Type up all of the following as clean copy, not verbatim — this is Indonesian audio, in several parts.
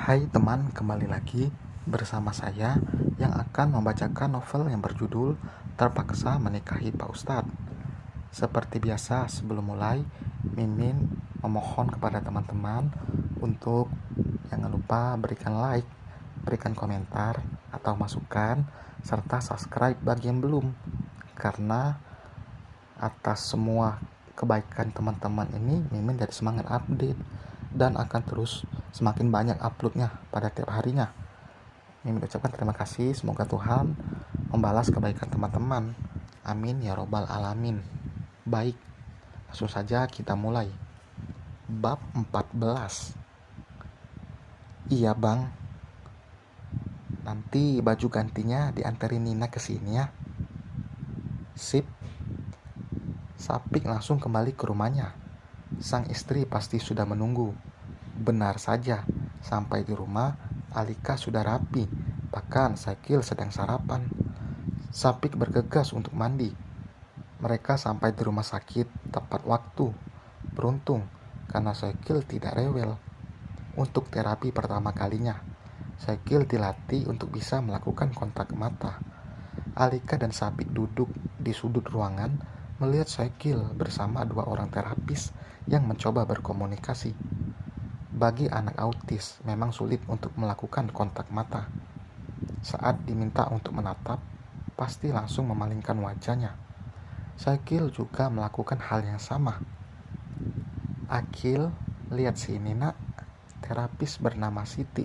Hai teman, kembali lagi bersama saya yang akan membacakan novel yang berjudul Terpaksa Menikahi Pak Ustadz. Seperti biasa, sebelum mulai, Mimin memohon kepada teman-teman untuk jangan lupa berikan like, berikan komentar atau masukan, serta subscribe bagi yang belum. Karena atas semua kebaikan teman-teman ini, Mimin jadi semangat update dan akan terus semakin banyak uploadnya pada tiap harinya. Mimin ucapkan terima kasih, semoga Tuhan membalas kebaikan teman-teman. Amin ya robbal alamin. Baik, langsung saja kita mulai. Bab 14. Iya bang, nanti baju gantinya dianterin Nina ke sini ya. Sip. Sapik langsung kembali ke rumahnya. Sang istri pasti sudah menunggu. Benar saja, sampai di rumah Alika sudah rapi, bahkan Sakil sedang sarapan. Sapik bergegas untuk mandi. Mereka sampai di rumah sakit tepat waktu. Beruntung, karena Sakil tidak rewel. Untuk terapi pertama kalinya, Sakil dilatih untuk bisa melakukan kontak mata. Alika dan Sapik duduk di sudut ruangan melihat Sakil bersama dua orang terapis yang mencoba berkomunikasi. Bagi anak autis, memang sulit untuk melakukan kontak mata. Saat diminta untuk menatap, pasti langsung memalingkan wajahnya. Sakil juga melakukan hal yang sama. Akil, lihat sini nak, terapis bernama Siti.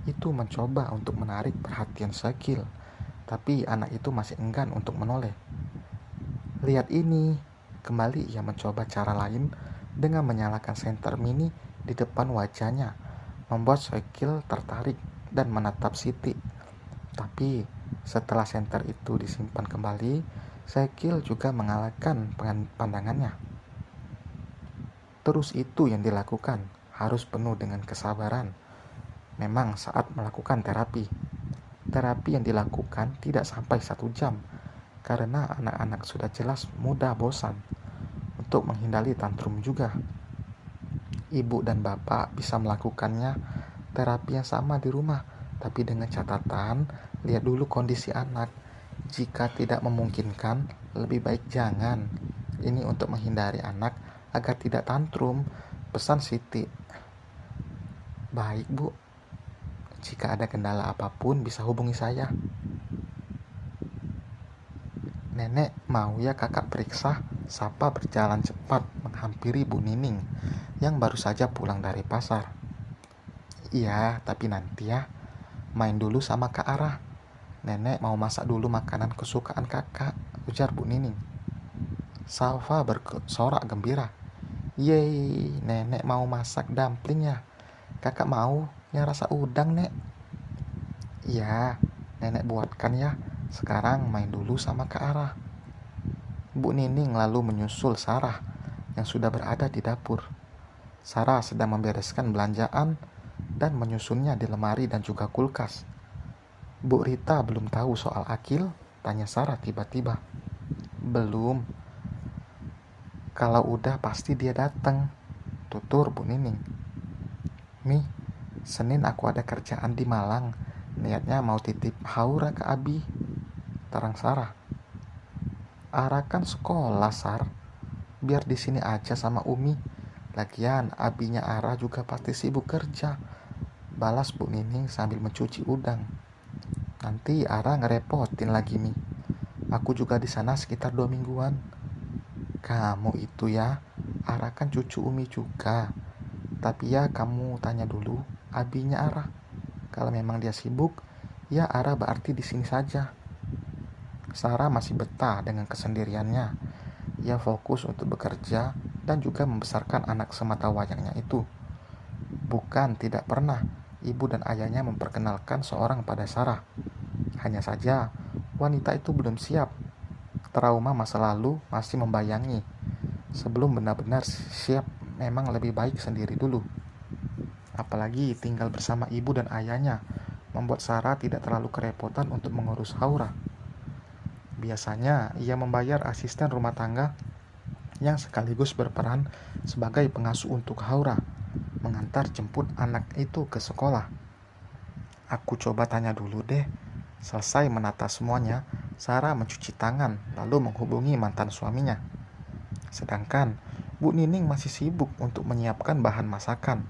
Itu mencoba untuk menarik perhatian Sakil, tapi anak itu masih enggan untuk menoleh. Lihat ini, kembali ia mencoba cara lain dengan menyalakan senter mini di depan wajahnya, membuat Sakil tertarik dan menatap Siti. Tapi setelah senter itu disimpan kembali, Sakil juga mengalahkan pandangannya. Terus itu yang dilakukan, harus penuh dengan kesabaran. Memang saat melakukan terapi yang dilakukan tidak sampai 1 jam, karena anak-anak sudah jelas mudah bosan. Untuk menghindari tantrum juga, ibu dan bapak bisa melakukannya terapi yang sama di rumah, tapi dengan catatan, lihat dulu kondisi anak. Jika tidak memungkinkan, lebih baik jangan. Ini untuk menghindari anak agar tidak tantrum, pesan Siti. Baik bu, jika ada kendala apapun bisa hubungi saya. Nenek mau ya kakak periksa? Sapa berjalan cepat menghampiri Bu Nining yang baru saja pulang dari pasar. Iya, tapi nanti ya, main dulu sama Kak Ara. Nenek mau masak dulu makanan kesukaan kakak, ujar Bu Nining. Salva bersorak gembira. Yeay, nenek mau masak dumpling ya. Kakak mau yang rasa udang, nek? Iya, nenek buatkan ya. Sekarang main dulu sama Kak Ara. Bu Nining lalu menyusul Sarah yang sudah berada di dapur. Sarah sedang membereskan belanjaan dan menyusunnya di lemari dan juga kulkas. Bu Rita belum tahu soal Akil, tanya Sarah tiba-tiba. Belum. Kalau udah pasti dia datang, tutur Bu Nining. Mi, Senin aku ada kerjaan di Malang. Niatnya mau titip Haura ke Abi, terang Sarah. Ara kan sekolah, Sar. Biar di sini aja sama Umi. Lagian abinya Ara juga pasti sibuk kerja, balas Bu Nining sambil mencuci udang. Nanti Ara ngerepotin lagi nih. Aku juga di sana sekitar 2 mingguan. Kamu itu ya, Ara kan cucu Umi juga. Tapi ya kamu tanya dulu abinya Ara. Kalau memang dia sibuk, ya Ara berarti di sini saja. Sarah masih betah dengan kesendiriannya. Ia fokus untuk bekerja dan juga membesarkan anak semata wayangnya itu. Bukan tidak pernah ibu dan ayahnya memperkenalkan seorang pada Sarah. Hanya saja wanita itu belum siap. Trauma masa lalu masih membayangi. Sebelum benar-benar siap, memang lebih baik sendiri dulu. Apalagi tinggal bersama ibu dan ayahnya, membuat Sarah tidak terlalu kerepotan untuk mengurus Haura. Biasanya ia membayar asisten rumah tangga yang sekaligus berperan sebagai pengasuh untuk Haura, mengantar antar jemput anak itu ke sekolah. Aku coba tanya dulu deh. Selesai menata semuanya, Sarah mencuci tangan lalu menghubungi mantan suaminya. Sedangkan Bu Nining masih sibuk untuk menyiapkan bahan masakan.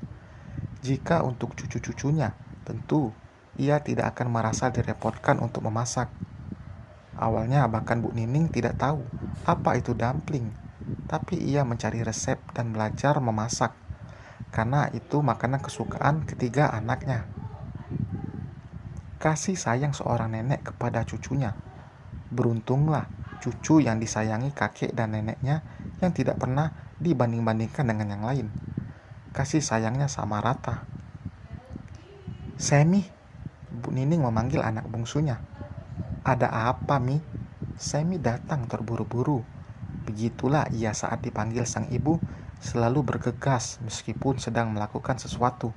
Jika untuk cucu-cucunya, tentu ia tidak akan merasa direpotkan untuk memasak. Awalnya bahkan Bu Nining tidak tahu apa itu dumpling, tapi ia mencari resep dan belajar memasak, karena itu makanan kesukaan ketiga anaknya. Kasih sayang seorang nenek kepada cucunya. Beruntunglah cucu yang disayangi kakek dan neneknya yang tidak pernah dibanding-bandingkan dengan yang lain. Kasih sayangnya sama rata. Semi, Bu Nining memanggil anak bungsunya. Ada apa, Mi? Semi datang terburu-buru. Begitulah ia saat dipanggil sang ibu, selalu bergegas meskipun sedang melakukan sesuatu.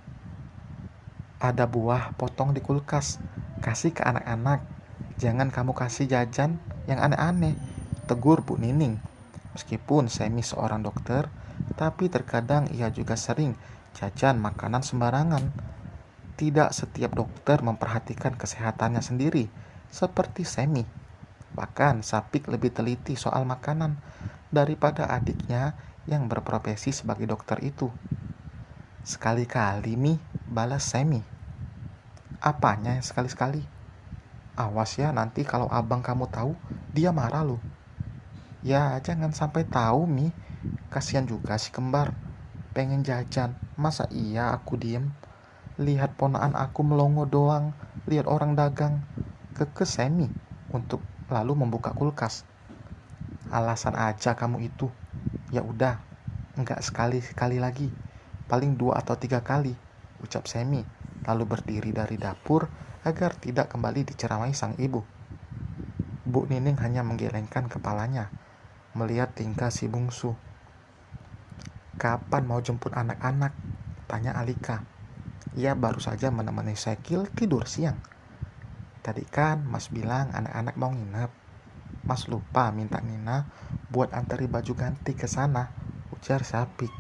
Ada buah potong di kulkas. Kasih ke anak-anak. Jangan kamu kasih jajan yang aneh-aneh, tegur Bu Nining. Meskipun Semi seorang dokter, tapi terkadang ia juga sering jajan makanan sembarangan. Tidak setiap dokter memperhatikan kesehatannya sendiri, seperti Semi. Bahkan Sapik lebih teliti soal makanan daripada adiknya yang berprofesi sebagai dokter itu. Sekali-kali, Mi, balas Semi. Apanya yang sekali-sekali? Awas ya, nanti kalau abang kamu tahu, dia marah loh. Ya, jangan sampai tahu, Mi. Kasihan juga si kembar. Pengen jajan, masa iya aku diem? Lihat ponakan aku melongo doang, lihat orang dagang. Kekeh Semi untuk lalu membuka kulkas. Alasan aja kamu itu. Ya udah, enggak sekali-kali lagi. Paling 2 atau 3 kali, ucap Semi, lalu berdiri dari dapur agar tidak kembali diceramai sang ibu. Bu Nining hanya menggelengkan kepalanya, melihat tingkah si bungsu. Kapan mau jemput anak-anak? Tanya Alika. Ia baru saja menemani Sekil tidur siang. Tadi kan Mas bilang anak-anak mau nginep. Mas lupa minta Nina buat antari baju ganti ke sana, ujar Sapik.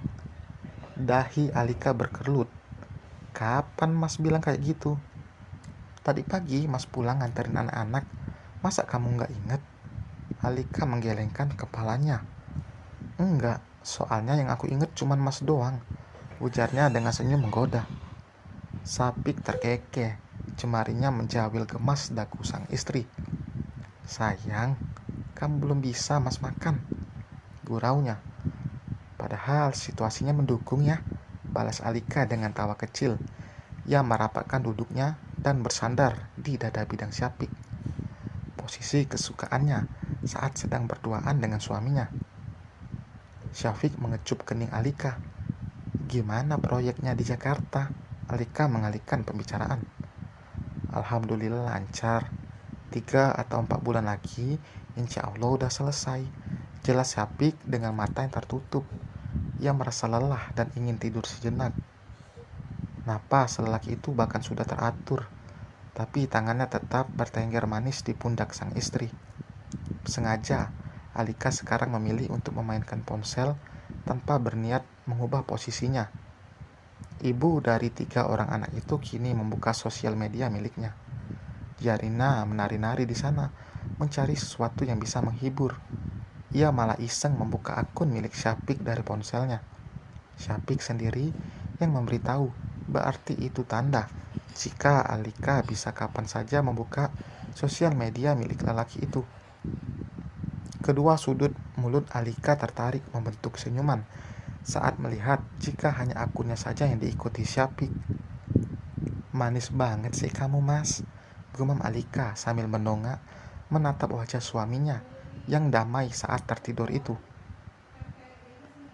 Dahi Alika berkerut. Kapan Mas bilang kayak gitu? Tadi pagi Mas pulang nganterin anak-anak. Masa kamu nggak inget? Alika menggelengkan kepalanya. Enggak, soalnya yang aku inget cuman Mas doang, ujarnya dengan senyum menggoda. Sapik terkekeh, jemarinya menjawil gemas dagu sang istri. Sayang, kamu belum bisa Mas makan, guraunya. Padahal situasinya mendukung ya, balas Alika dengan tawa kecil. Ia merapatkan duduknya dan bersandar di dada bidang Sapik. Posisi kesukaannya saat sedang berduaan dengan suaminya. Syafiq mengecup kening Alika. Gimana proyeknya di Jakarta? Alika mengalihkan pembicaraan. Alhamdulillah lancar. 3 atau 4 bulan lagi, insya Allah udah selesai. Jelas Syafiq dengan mata yang tertutup. Ia merasa lelah dan ingin tidur sejenak. Napas lelaki itu bahkan sudah teratur, tapi tangannya tetap bertengger manis di pundak sang istri. Sengaja, Alika sekarang memilih untuk memainkan ponsel tanpa berniat mengubah posisinya. Ibu dari 3 orang anak itu kini membuka sosial media miliknya. Jarina menari-nari di sana, mencari sesuatu yang bisa menghibur. Ia malah iseng membuka akun milik Syafiq dari ponselnya. Syafiq sendiri yang memberitahu, berarti itu tanda jika Alika bisa kapan saja membuka sosial media milik lelaki itu. Kedua sudut mulut Alika tertarik membentuk senyuman saat melihat jika hanya akunnya saja yang diikuti Syafiq. Manis banget sih kamu, Mas, gumam Alika sambil mendongak menatap wajah suaminya yang damai saat tertidur itu.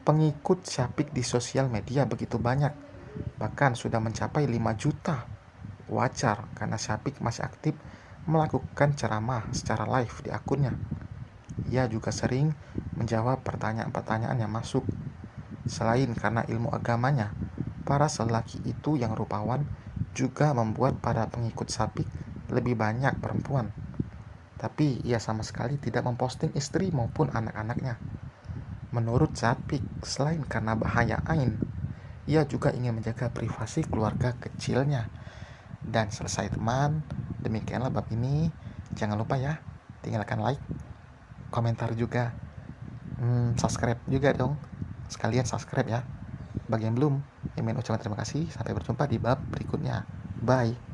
Pengikut Syafiq di sosial media begitu banyak, bahkan sudah mencapai 5 juta. Wajar karena Syafiq masih aktif melakukan ceramah secara live di akunnya. Ia juga sering menjawab pertanyaan-pertanyaan yang masuk. Selain karena ilmu agamanya, para lelaki itu yang rupawan juga membuat para pengikut Syafiq lebih banyak perempuan. Tapi ia sama sekali tidak memposting istri maupun anak-anaknya. Menurut Syafiq, selain karena bahaya ain, Ia juga ingin menjaga privasi keluarga kecilnya. Dan selesai teman, demikianlah bab ini. Jangan lupa ya, tinggalkan like, komentar juga, subscribe juga dong. Sekalian subscribe ya. Bagi yang belum, ingin ucapkan terima kasih. Sampai berjumpa di bab berikutnya. Bye.